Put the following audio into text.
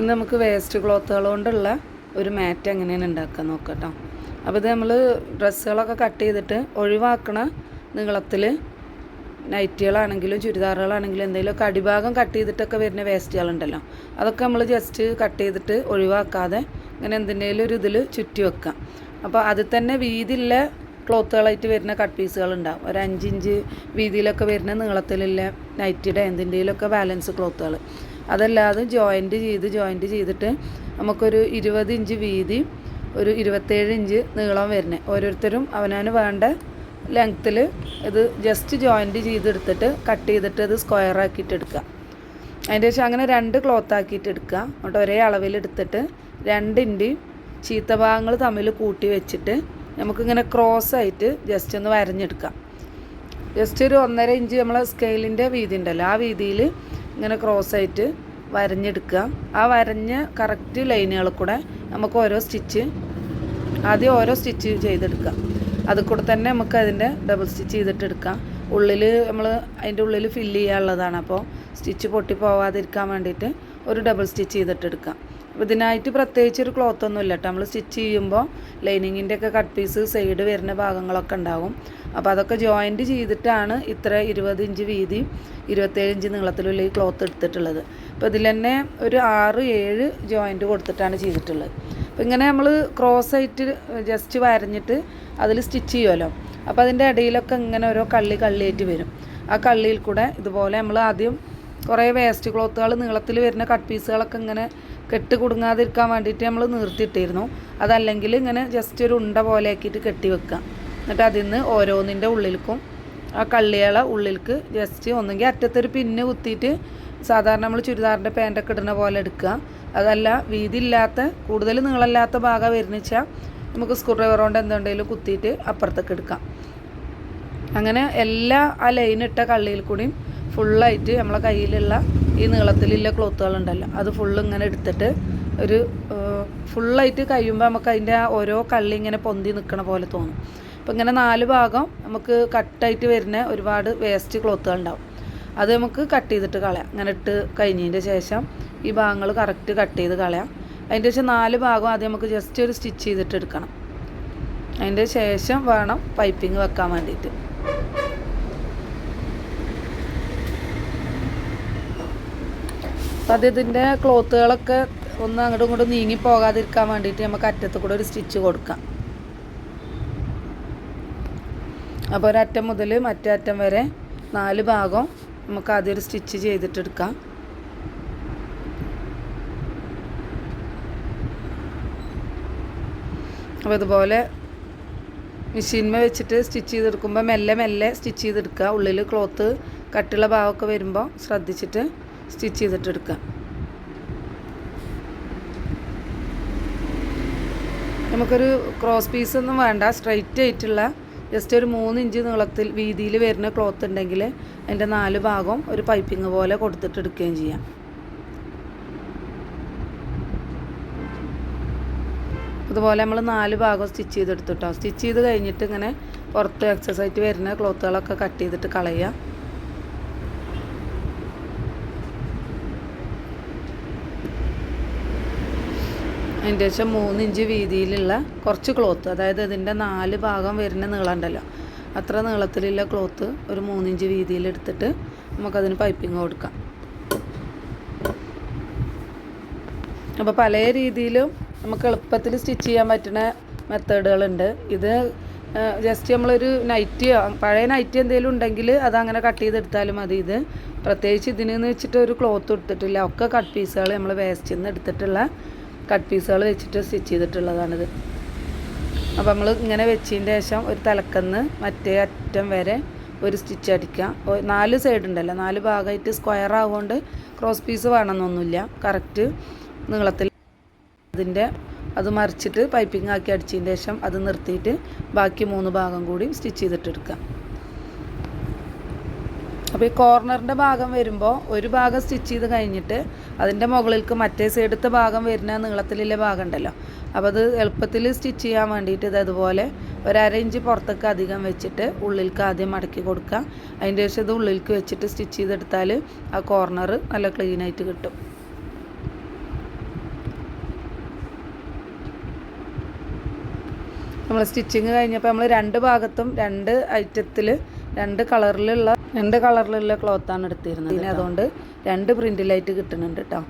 ഇന്ന് നമുക്ക് വേസ്റ്റ് ക്ലോത്തുകൾ കൊണ്ടുള്ള ഒരു മാറ്റ് എങ്ങനെയാണ് ഉണ്ടാക്കാൻ നോക്കട്ടോ. അപ്പോൾ ഇത് നമ്മൾ ഡ്രസ്സുകളൊക്കെ കട്ട് ചെയ്തിട്ട് ഒഴിവാക്കണ നീളത്തിൽ നൈറ്റികളാണെങ്കിലും ചുരിദാറുകളാണെങ്കിലും എന്തെങ്കിലുമൊക്കെ അടിഭാഗം കട്ട് ചെയ്തിട്ടൊക്കെ വരുന്ന വേസ്റ്റുകളുണ്ടല്ലോ, അതൊക്കെ നമ്മൾ ജസ്റ്റ് കട്ട് ചെയ്തിട്ട് ഒഴിവാക്കാതെ ഇങ്ങനെ എന്തിൻ്റെങ്കിലും ഒരു ഇതിൽ ചുറ്റി വെക്കാം. അപ്പോൾ അതിൽ തന്നെ വീതിയുള്ള ക്ലോത്തുകളായിട്ട് വരുന്ന കട്ട് പീസുകളുണ്ടാവും. ഒരു 5 ഇഞ്ച് വീതിയിലൊക്കെ വരുന്ന നീളത്തിലുള്ള നൈറ്റിയുടെ എന്തിൻ്റെയിലൊക്കെ ബാലൻസ് ക്ലോത്തുകൾ. അതല്ലാതെ ജോയിൻറ്റ് ചെയ്തിട്ട് നമുക്കൊരു 20 ഇഞ്ച് വീതി, ഒരു 27 ഇഞ്ച് നീളം വരുന്നത് ഓരോരുത്തരും അവനവന് വേണ്ട ലെങ്ത്തിൽ ഇത് ജസ്റ്റ് ജോയിൻറ്റ് ചെയ്തെടുത്തിട്ട് കട്ട് ചെയ്തിട്ട് ഇത് സ്ക്വയർ ആക്കിയിട്ട് എടുക്കുക. അതിൻ്റെ ശേഷം അങ്ങനെ 2 ക്ലോത്ത് ആക്കിയിട്ട് എടുക്കുക. എന്നിട്ട് ഒരേ അളവിലെടുത്തിട്ട് 2 ചീത്ത ഭാഗങ്ങൾ തമ്മിൽ കൂട്ടി വെച്ചിട്ട് നമുക്കിങ്ങനെ ക്രോസായിട്ട് ജസ്റ്റ് ഒന്ന് വരഞ്ഞെടുക്കാം. ജസ്റ്റ് ഒരു 1.5 ഇഞ്ച് നമ്മളെ സ്കെയിലിൻ്റെ വീതി ഉണ്ടല്ലോ, ആ വീതിയിൽ ഇങ്ങനെ ക്രോസായിട്ട് വരഞ്ഞെടുക്കുക. ആ വരഞ്ഞ കറക്റ്റ് ലൈനുകൾ കൂടെ നമുക്ക് ഓരോ സ്റ്റിച്ച് ചെയ്തെടുക്കാം. അതിൽ കൂടെ തന്നെ നമുക്ക് അതിൻ്റെ ഡബിൾ സ്റ്റിച്ച് ചെയ്തിട്ടെടുക്കാം. ഉള്ളിൽ നമ്മൾ അതിൻ്റെ ഉള്ളിൽ ഫില്ല് ചെയ്യാനുള്ളതാണ്. അപ്പോൾ സ്റ്റിച്ച് പൊട്ടി പോവാതിരിക്കാൻ വേണ്ടിയിട്ട് ഒരു ഡബിൾ സ്റ്റിച്ച് ചെയ്തിട്ടെടുക്കാം. അപ്പോൾ ഇതിനായിട്ട് പ്രത്യേകിച്ചൊരു ക്ലോത്തൊന്നും ഇല്ല കേട്ടോ. നമ്മൾ സ്റ്റിച്ച് ചെയ്യുമ്പോൾ ലൈനിങ്ങിൻ്റെ ഒക്കെ കട്ട് പീസ് സൈഡ് വരുന്ന ഭാഗങ്ങളൊക്കെ ഉണ്ടാവും. അപ്പോൾ അതൊക്കെ ജോയിൻറ്റ് ചെയ്തിട്ടാണ് ഇത്ര 20 ഇഞ്ച് വീതി 27 ഇഞ്ച് നീളത്തിലുള്ള ഈ ക്ലോത്ത് എടുത്തിട്ടുള്ളത്. അപ്പോൾ ഇതിൽ തന്നെ ഒരു 6-7 ജോയിൻറ്റ് കൊടുത്തിട്ടാണ് ചെയ്തിട്ടുള്ളത്. അപ്പോൾ ഇങ്ങനെ നമ്മൾ ക്രോസായിട്ട് ജസ്റ്റ് വരഞ്ഞിട്ട് അതിൽ സ്റ്റിച്ച് ചെയ്യുമല്ലോ, അപ്പോൾ അതിൻ്റെ ഇടയിലൊക്കെ ഇങ്ങനെ ഓരോ കള്ളിയായിട്ട് വരും. ആ കള്ളിയിൽ കൂടെ ഇതുപോലെ നമ്മൾ ആദ്യം കുറേ വേസ്റ്റ് ക്ലോത്തുകൾ നീളത്തിൽ വരുന്ന കട്ട് പീസുകളൊക്കെ ഇങ്ങനെ കെട്ട് കുടുങ്ങാതിരിക്കാൻ വേണ്ടിയിട്ട് നമ്മൾ നിർത്തിയിട്ടിരുന്നു. അതല്ലെങ്കിൽ ഇങ്ങനെ ജസ്റ്റ് ഒരു ഉണ്ട പോലെ ആക്കിയിട്ട് കെട്ടി വെക്കുക. എന്നിട്ട് അതിൽ നിന്ന് ഓരോന്നിൻ്റെ ഉള്ളിലേക്കും ആ കള്ളികളെ ഉള്ളിലേക്ക് ജസ്റ്റ് ഒന്നെങ്കിൽ അറ്റത്തൊരു പിന്ന് കുത്തിയിട്ട് സാധാരണ നമ്മൾ ചുരിദാറിൻ്റെ പാൻറ്റൊക്കെ ഇടുന്ന പോലെ എടുക്കുക. അതല്ല വീതി ഇല്ലാത്ത കൂടുതൽ നീളമില്ലാത്ത ഭാഗം വരുന്ന വെച്ചാൽ നമുക്ക് സ്ക്രൂ ഡ്രൈവർ കൊണ്ട് എന്തുണ്ടെങ്കിലും കുത്തിയിട്ട് അപ്പുറത്തേക്ക് എടുക്കാം. അങ്ങനെ എല്ലാ ആ ലൈനിട്ട കള്ളിയിൽ കൂടിയും ഫുള്ളായിട്ട് നമ്മളെ കയ്യിലുള്ള ഈ നീളത്തിലുള്ള ക്ലോത്തുകളുണ്ടല്ലോ അത് ഫുള്ള് ഇങ്ങനെ എടുത്തിട്ട് ഒരു ഫുള്ളായിട്ട് കഴിയുമ്പോൾ നമുക്ക് അതിൻ്റെ ഓരോ കള്ളി ഇങ്ങനെ പൊന്തി നിൽക്കണ പോലെ തോന്നും. അപ്പോൾ ഇങ്ങനെ 4 ഭാഗം നമുക്ക് കട്ടായിട്ട് വരുന്ന ഒരുപാട് വേസ്റ്റ് ക്ലോത്തുകൾ ഉണ്ടാവും. അത് നമുക്ക് കട്ട് ചെയ്തിട്ട് കളയാം. അങ്ങനെ ഇട്ട് കഴിഞ്ഞതിൻ്റെ ശേഷം ഈ ഭാഗങ്ങൾ കറക്റ്റ് കട്ട് ചെയ്ത് കളയാം. അതിൻ്റെ ശേഷം 4 ഭാഗം ആദ്യം നമുക്ക് ജസ്റ്റ് ഒരു സ്റ്റിച്ച് ചെയ്തിട്ട് എടുക്കണം. അതിൻ്റെ ശേഷം വേണം പൈപ്പിംഗ് വെക്കാൻ വേണ്ടിയിട്ട്. അപ്പോൾ ഇതിൻ്റെ ക്ലോത്തുകളൊക്കെ ഒന്ന് അങ്ങോട്ടും ഇങ്ങോട്ടും നീങ്ങി പോകാതിരിക്കാൻ വേണ്ടിയിട്ട് നമുക്ക് അറ്റത്ത് കൂടെ ഒരു സ്റ്റിച്ച് കൊടുക്കാം. അപ്പോൾ ഒരറ്റം മുതൽ മറ്റേ അറ്റം വരെ 4 ഭാഗം നമുക്ക് ആദ്യം ഒരു സ്റ്റിച്ച് ചെയ്തിട്ടെടുക്കാം. അപ്പോൾ ഇതുപോലെ മെഷീൻമേ വെച്ചിട്ട് സ്റ്റിച്ച് ചെയ്തെടുക്കുമ്പോൾ മെല്ലെ സ്റ്റിച്ച് ചെയ്തെടുക്കുക. ഉള്ളിൽ ക്ലോത്ത് കട്ടുള്ള ഭാഗമൊക്കെ വരുമ്പോൾ ശ്രദ്ധിച്ചിട്ട് സ്റ്റിച്ച് ചെയ്തിട്ടെടുക്കുക. നമുക്കൊരു ക്രോസ് പീസൊന്നും വേണ്ട, സ്ട്രൈറ്റ് ആയിട്ടുള്ള ജസ്റ്റ് ഒരു 3 ഇഞ്ച് നീളത്തിൽ വീതിയിൽ വരുന്ന ക്ലോത്ത് ഉണ്ടെങ്കിൽ അതിൻ്റെ 4 ഭാഗം ഒരു പൈപ്പിംഗ് പോലെ കൊടുത്തിട്ടെടുക്കുകയും ചെയ്യാം. അതുപോലെ നമ്മൾ 4 ഭാഗം സ്റ്റിച്ച് ചെയ്തെടുത്തിട്ടോ. സ്റ്റിച്ച് ചെയ്ത് കഴിഞ്ഞിട്ട് ഇങ്ങനെ പുറത്ത് എക്സസൈറ്റ് വരുന്ന ക്ലോത്തുകളൊക്കെ കട്ട് ചെയ്തിട്ട് കളയുക. അതിൻ്റെ ശേഷം 3 ഇഞ്ച് വീതിയിലുള്ള കുറച്ച് ക്ലോത്ത്, അതായത് ഇതിൻ്റെ 4 ഭാഗം വരുന്ന നീളം ഉണ്ടല്ലോ, അത്ര നീളത്തിലുള്ള ക്ലോത്ത് ഒരു 3 ഇഞ്ച് വീതിയിലെടുത്തിട്ട് നമുക്കതിന് പൈപ്പിംഗ് കൊടുക്കാം. അപ്പോൾ പല രീതിയിലും നമുക്ക് എളുപ്പത്തിൽ സ്റ്റിച്ച് ചെയ്യാൻ പറ്റുന്ന മെത്തേഡുകളുണ്ട്. ഇത് ജസ്റ്റ് നമ്മളൊരു നൈറ്റിയോ പഴയ നൈറ്റി എന്തെങ്കിലും ഉണ്ടെങ്കിൽ അതങ്ങനെ കട്ട് ചെയ്തെടുത്താലും മതി. ഇത് പ്രത്യേകിച്ച് ഇതിനെന്ന് വെച്ചിട്ട് ഒരു ക്ലോത്ത് എടുത്തിട്ടില്ല, ഒക്കെ കട്ട് പീസുകൾ നമ്മൾ വേസ്റ്റിൽ നിന്ന് എടുത്തിട്ടുള്ള കട്ട് പീസുകൾ വെച്ചിട്ട് സ്റ്റിച്ച് ചെയ്തിട്ടുള്ളതാണിത്. അപ്പോൾ നമ്മൾ ഇങ്ങനെ വെച്ചതിൻ്റെ ശേഷം ഒരു തലക്കന്ന് മറ്റേ അറ്റം വരെ ഒരു സ്റ്റിച്ച് അടിക്കുക. 4 സൈഡ് ഉണ്ടല്ലോ, 4 ഭാഗമായിട്ട് സ്ക്വയർ ആവുകൊണ്ട് ക്രോസ് പീസ് വേണമെന്നൊന്നുമില്ല. കറക്റ്റ് നീളത്തിൽ അതിൻ്റെ അത് മറിച്ചിട്ട് പൈപ്പിംഗ് ആക്കി അടിച്ചതിൻ്റെ ശേഷം അത് നിർത്തിയിട്ട് ബാക്കി 3 ഭാഗം കൂടി സ്റ്റിച്ച് ചെയ്തിട്ടെടുക്കുക. അപ്പോൾ ഈ കോർണറിൻ്റെ ഭാഗം വരുമ്പോൾ ഒരു ഭാഗം സ്റ്റിച്ച് ചെയ്ത് കഴിഞ്ഞിട്ട് അതിൻ്റെ മുകളിലേക്ക് മറ്റേ സൈഡത്തെ ഭാഗം വരുന്ന നീളത്തിലുള്ള ഭാഗം ഉണ്ടല്ലോ, അപ്പോൾ അത് എളുപ്പത്തിൽ സ്റ്റിച്ച് ചെയ്യാൻ വേണ്ടിയിട്ട് ഇത് അതുപോലെ ഒരു 1/2 ഇഞ്ച് പുറത്തേക്ക് അധികം വെച്ചിട്ട് ഉള്ളിലേക്ക് ആദ്യം മടക്കി കൊടുക്കുക. അതിൻ്റെ ശേഷം ഇത് ഉള്ളിലേക്ക് വെച്ചിട്ട് സ്റ്റിച്ച് ചെയ്തെടുത്താൽ ആ കോർണർ നല്ല ക്ലീനായിട്ട് കിട്ടും. നമ്മൾ സ്റ്റിച്ചിങ് കഴിഞ്ഞപ്പോൾ നമ്മൾ രണ്ട് ഭാഗത്തും രണ്ട് ഐറ്റത്തിൽ രണ്ട് കളറിലുള്ള ക്ലോത്താണ് എടുത്തിരുന്നത്. അതുകൊണ്ട് രണ്ട് പ്രിൻറ്റിലായിട്ട് കിട്ടുന്നുണ്ട് കേട്ടോ.